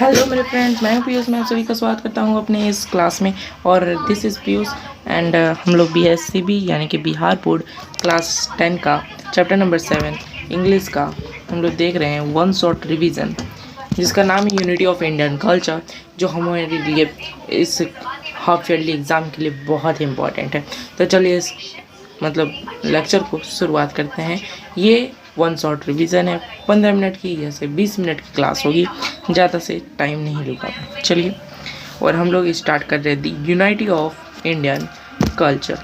Hello मेरे friends, मैं हूं पीयूष। मैं आप सभी का स्वागत करता हूं अपने इस क्लास में। और दिस इज़ पीयूष एंड हम लोग BSCB यानी कि बिहार बोर्ड क्लास 10 का चैप्टर नंबर 7 इंग्लिश का हम लोग देख रहे हैं वन शॉट रिवीजन, जिसका नाम है यूनिटी ऑफ इंडियन कल्चर, जो हमारे लिए इस हाफ ईयरली एग्ज़ाम के लिए बहुत ही इम्पोर्टेंट है। तो चलिए इस लेक्चर को शुरुआत करते हैं। ये वन शॉट रिवीजन है, 15 मिनट की या से 20 मिनट की क्लास होगी, ज़्यादा से टाइम नहीं लूँगा। चलिए, और हम लोग स्टार्ट कर रहे हैं दी यूनिटी ऑफ इंडियन कल्चर,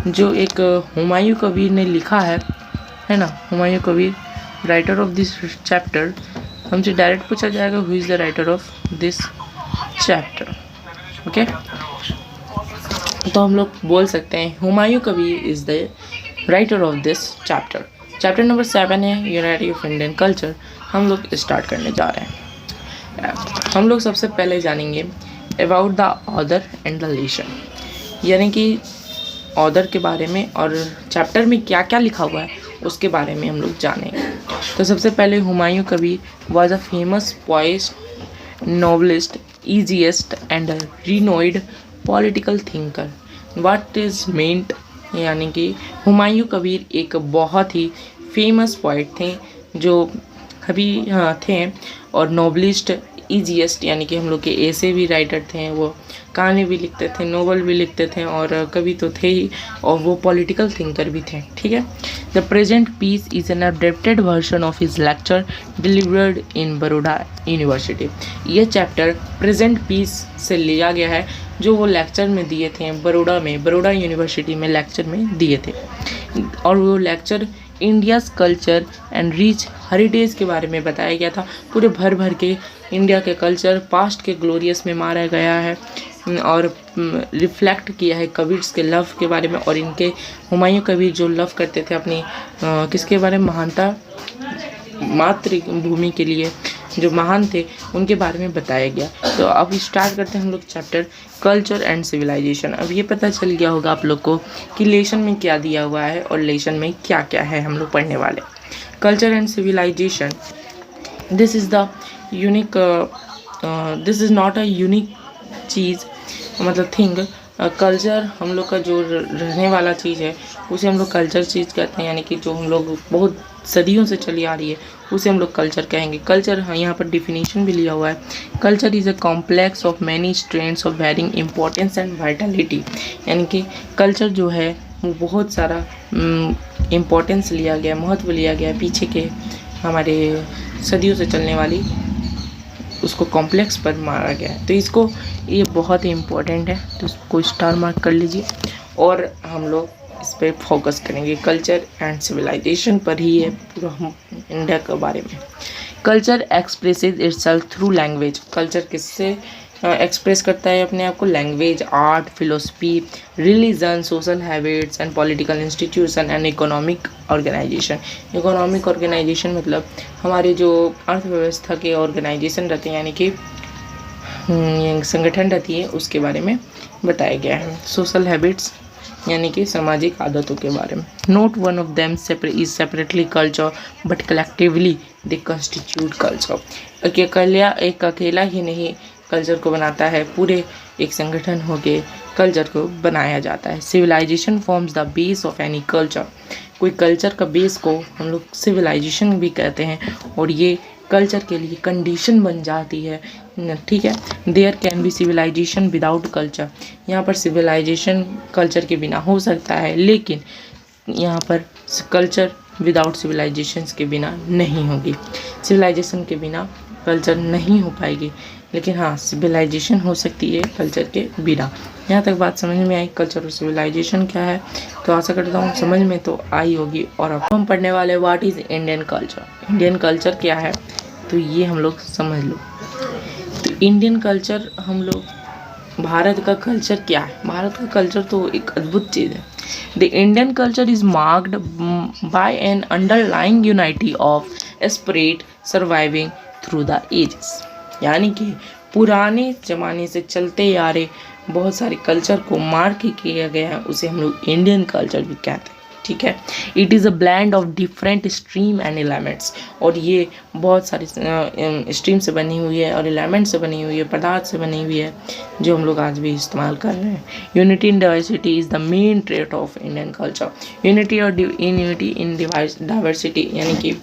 जो एक हुमायूं कबीर ने लिखा है ना। Humayun Kabir, writer of this chapter. हमसे डायरेक्ट पूछा जाएगा who is the writer of this chapter. Okay, तो हम लोग बोल सकते हैं Humayun Kabir is the writer of this chapter. Chapter number 7 है यूनिटी ऑफ इंडियन कल्चर। हम लोग स्टार्ट करने जा रहे हैं। हम लोग सबसे पहले जानेंगे about the author and the lesson, यानी कि ऑथर के बारे में और चैप्टर में क्या क्या लिखा हुआ है उसके बारे में हम लोग जानेंगे। तो सबसे पहले Humayun Kabir was a famous poet, novelist, essayist and renowned political thinker. What is meant, यानी कि हुमायूं कबीर एक बहुत ही फेमस पोइट थे जो कभी थे, और नोबलिस्ट, ईजीएस्ट यानी कि हम लोग के ऐसे भी राइटर थे, वो कहानी भी लिखते थे, नोवेल भी लिखते थे और कवि तो थे ही, और वो पॉलिटिकल थिंकर भी थे। ठीक है। The present piece is an updated version of his lecture delivered in Baroda university. ये चैप्टर प्रेजेंट पीस से लिया गया है, जो वो लेक्चर में दिए थे बड़ौदा यूनिवर्सिटी में लेक्चर में दिए थे। और वो lecture India's culture and rich heritage के बारे में बताया गया था। पूरे भर भर के इंडिया के कल्चर, पास्ट के ग्लोरियस में मारा गया है और रिफ्लेक्ट किया है कबीर्स के लव के बारे में, और इनके हुमायूं कबीर जो लव करते थे अपनी किसके बारे में, महानता, मातृभूमि के लिए जो महान थे उनके बारे में बताया गया। तो अब स्टार्ट करते हैं हम लोग चैप्टर कल्चर एंड सिविलाइजेशन। अब ये पता चल गया होगा आप लोग को कि लेशन में क्या दिया हुआ है और लेशन में क्या क्या है हम लोग पढ़ने वाले। Culture and civilisation, this is the unique, this is not a unique चीज़, थिंग। कल्चर हम लोग का जो रहने वाला चीज़ है उसे हम लोग कल्चर चीज़ कहते हैं, यानी कि जो हम लोग बहुत सदियों से चली आ रही है उसे हम लोग कल्चर कहेंगे। कल्चर, हाँ, यहाँ पर डिफिनीशन भी लिया हुआ है। Culture is a complex of many strands of varying importance and vitality, यानी कि कल्चर जो है वो बहुत सारा इम्पोर्टेंस लिया गया, महत्व लिया गया पीछे के हमारे सदियों से चलने वाली, उसको कॉम्प्लेक्स पर मारा गया है। तो इसको, ये बहुत ही इम्पोर्टेंट है, तो इसको स्टार मार्क कर लीजिए और हम लोग इस पर फोकस करेंगे। कल्चर एंड सिविलाइजेशन पर ही है पूरा हम इंडिया के बारे में। Culture expresses itself through language. Culture किससे एक्सप्रेस करता है अपने आप को? Language, art, philosophy, religion, social habits and political institution and economic organisation. Economic organisation मतलब हमारे जो अर्थव्यवस्था के ऑर्गेनाइजेशन रहते हैं, यानी कि संगठन रहती है, उसके बारे में बताया गया है। सोशल हैबिट्स यानी कि सामाजिक आदतों के बारे में। Note one of them is separately culture but collectively they constitute culture. एक अकेला ही नहीं कल्चर को बनाता है, पूरे एक संगठन होके कल्चर को बनाया जाता है। Civilisation forms the base of any culture. कोई कल्चर का बेस को हम लोग सिविलाइजेशन भी कहते हैं, और ये कल्चर के लिए कंडीशन बन जाती है। ठीक है। There can be civilisation without culture. यहाँ पर सिविलाइजेशन कल्चर के बिना हो सकता है, लेकिन यहाँ पर कल्चर विदाउट सिविलाइजेशन के बिना नहीं होगी। सिविलाइजेशन के बिना कल्चर नहीं हो पाएगी, लेकिन हाँ, सिविलाइजेशन हो सकती है कल्चर के बिना। यहाँ तक बात समझ में आई कल्चर और सिविलाइजेशन क्या है? तो आशा करता हूँ समझ में तो आई होगी। और अब हम पढ़ने वाले what is Indian culture. Indian culture क्या है, तो ये हम लोग समझ लो। तो इंडियन कल्चर, हम लोग, भारत का कल्चर क्या है? भारत का कल्चर तो एक अद्भुत चीज़ है। The Indian culture is marked by an underlying unity of spirit surviving through the ages, यानी कि पुराने ज़माने से चलते आ रहे बहुत सारे कल्चर को मार्क किया गया है, उसे हम लोग इंडियन कल्चर भी कहते हैं। ठीक है। It is a blend of different stream and elements, और ये बहुत सारी स्ट्रीम से बनी हुई है और एलिमेंट से बनी हुई है, पदार्थ से बनी हुई है, जो हम लोग आज भी इस्तेमाल कर रहे हैं। Unity in diversity is the main trait of Indian culture. Unity in diversity यानी कि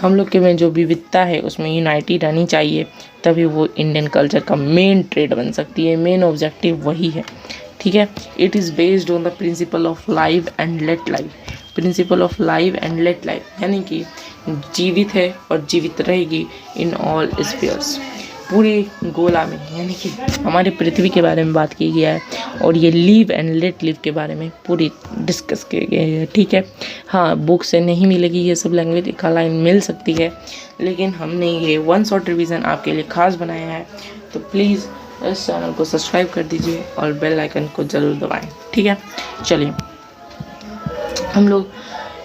हम लोग के में जो विविधता है उसमें यूनाइटी रहनी चाहिए, तभी वो इंडियन कल्चर का मेन ट्रेड बन सकती है, मेन ऑब्जेक्टिव वही है, ठीक है। It is based on the principle of live and let live. Principle of live and let live यानी कि जीवित है और जीवित रहेगी इन ऑल स्फीयर्स, पूरे गोला में, यानी कि हमारे पृथ्वी के बारे में बात की गया है, और ये लिव एंड लेट लिव के बारे में पूरी डिस्कस किए गए हैं, ठीक है। हाँ, बुक से नहीं मिलेगी ये सब लैंग्वेज, एक लाइन मिल सकती है, लेकिन हमने ये वन शॉट रिवीजन आपके लिए खास बनाया है, तो प्लीज़ इस चैनल को सब्सक्राइब कर दीजिए और बेल आइकन को ज़रूर दबाएं, ठीक है। चलिए हम लोग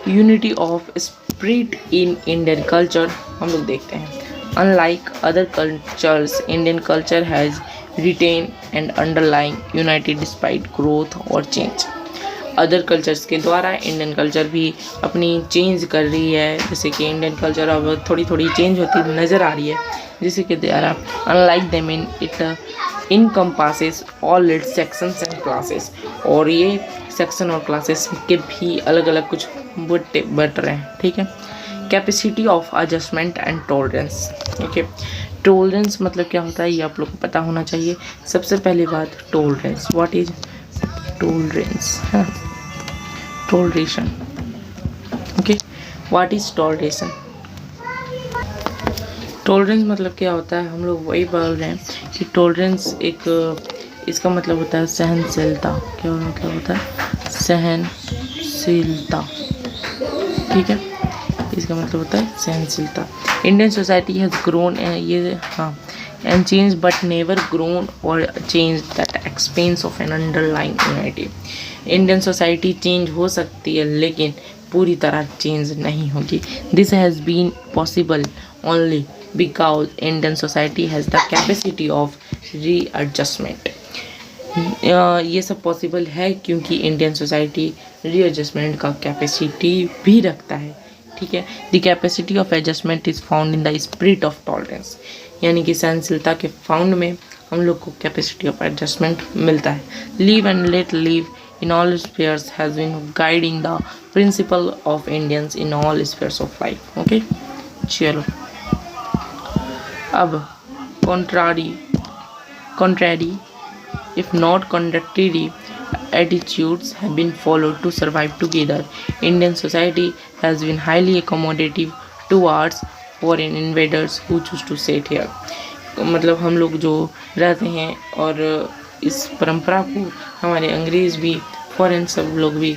unity of spirit in Indian culture हम लोग देखते हैं। Unlike other cultures, Indian culture has retain and underlying United despite growth और चेंज। अदर कल्चर्स के द्वारा इंडियन कल्चर भी अपनी चेंज कर रही है, जैसे कि इंडियन कल्चर अब थोड़ी थोड़ी चेंज होती नज़र आ रही है, जिसके के द्वारा unlike them in it encompasses all it's sections and classes, और ये सेक्शन और क्लासेस के भी अलग अलग कुछ बट रहे हैं, ठीक है। Capacity of adjustment and tolerance, okay. Tolerance मतलब क्या होता है ये आप लोग को पता होना चाहिए। सबसे पहली बात टॉलरेंस, व्हाट इज टॉलरेंस, है toleration, okay. What is toleration? Tolerance मतलब क्या होता है, हम लोग वही बोल रहे हैं कि टॉलरेंस एक, इसका मतलब होता है सहनशीलता। क्या मतलब होता है? सहनशीलता, ठीक है, इसका मतलब होता है सहनशीलता। इंडियन सोसाइटी हैज़ ग्रोन, ये हाँ, and change but never grown और change that expanse of an underlying unity. Indian society change हो सकती है लेकिन पूरी तरह चेंज नहीं होगी। This has been possible only because Indian society has the capacity of readjustment. ये सब पॉसिबल है क्योंकि इंडियन सोसाइटी रीएडजस्टमेंट का कैपेसिटी भी रखता है, ठीक है। The capacity of adjustment is found in the spirit of tolerance, यानी कि सहनशीलता के फाउंड में हम लोग को कैपेसिटी ऑफ एडजस्टमेंट मिलता है। Live and let live in all spheres has been guiding the principle of Indians in all spheres of life, okay. चलो अब contrary if not contradictory attitudes have been followed to survive together. Indian society has been highly accommodative towards foreign invaders who choose to set here. मतलब हम लोग जो रहते हैं और इस परंपरा को हमारे अंग्रेज़ भी, फॉरेन सब लोग भी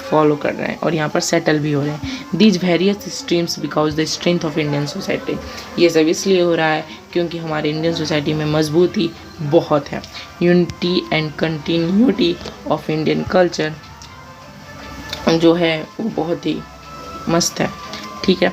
फॉलो कर रहे हैं और यहाँ पर सेटल भी हो रहे हैं। These various streams because the strength of Indian society, ये सब इसलिए हो रहा है क्योंकि हमारे इंडियन सोसाइटी में मजबूती बहुत है। Unity and continuity of Indian culture जो है वो बहुत ही मस्त है, ठीक है।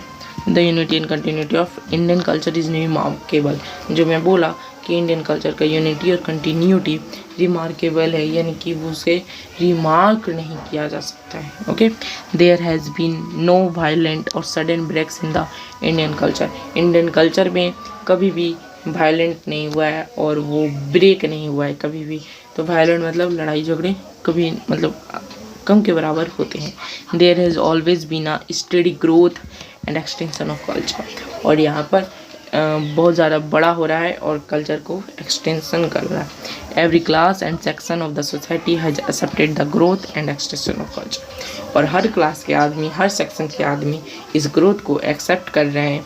The unity and continuity of Indian culture is remarkable, जो मैं बोला कि इंडियन कल्चर का यूनिटी और कंटिन्यूटी रिमार्केबल है, यानी कि वो उसे रिमार्क नहीं किया जा सकता है, okay. There has been no violent और sudden breaks in the Indian culture. Indian culture में कभी भी वायलेंट नहीं हुआ है और वो ब्रेक नहीं हुआ है कभी भी। तो वायलेंट मतलब लड़ाई झगड़े कभी मतलब कम के बराबर होते हैं। There has always been a study growth and extension of culture, और यहाँ पर बहुत ज़्यादा बड़ा हो रहा है और कल्चर को एक्सटेंशन कर रहा है। Every class and section of the society has accepted the growth and extension of culture, और हर क्लास के आदमी, हर सेक्शन के आदमी इस ग्रोथ को एक्सेप्ट कर रहे हैं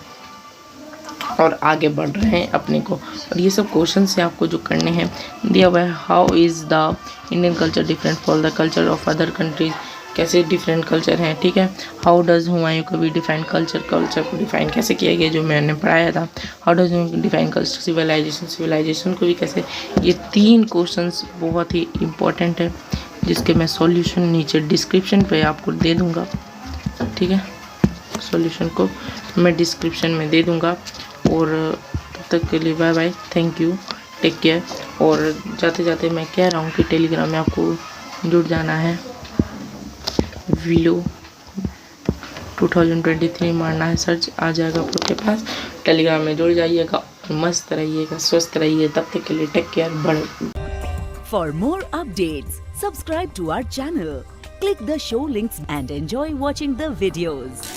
और आगे बढ़ रहे हैं अपने को। और ये सब क्वेश्चन से आपको जो करने हैं दिया हुआ है। How is the Indian culture different from the culture of other countries, कैसे डिफरेंट कल्चर हैं, ठीक है। हाउ डज़ हुमायूं कभी डिफाइन कल्चर, कल्चर को डिफाइन कैसे किया गया जो मैंने पढ़ाया था। How does define culture, civilisation, civilisation को भी कैसे। ये 3 क्वेश्चंस बहुत ही इम्पोर्टेंट है जिसके मैं सॉल्यूशन नीचे डिस्क्रिप्शन पे आपको दे दूँगा, ठीक है। सॉल्यूशन को मैं डिस्क्रिप्शन में दे दूँगा, और तब तक के लिए bye bye, thank you, take care. और जाते जाते मैं कह रहा हूँ कि टेलीग्राम में आपको जुड़ जाना है। विलो 2023 मारना है सर्च, आ जाएगा आप लोग के पास। टेलीग्राम में जुड़ जाइएगा, मस्त रहिएगा, स्वस्थ रहिए, तब तक के लिए टेक केयर, बड़े। For more updates, subscribe to our channel, click the show links and enjoy watching the videos.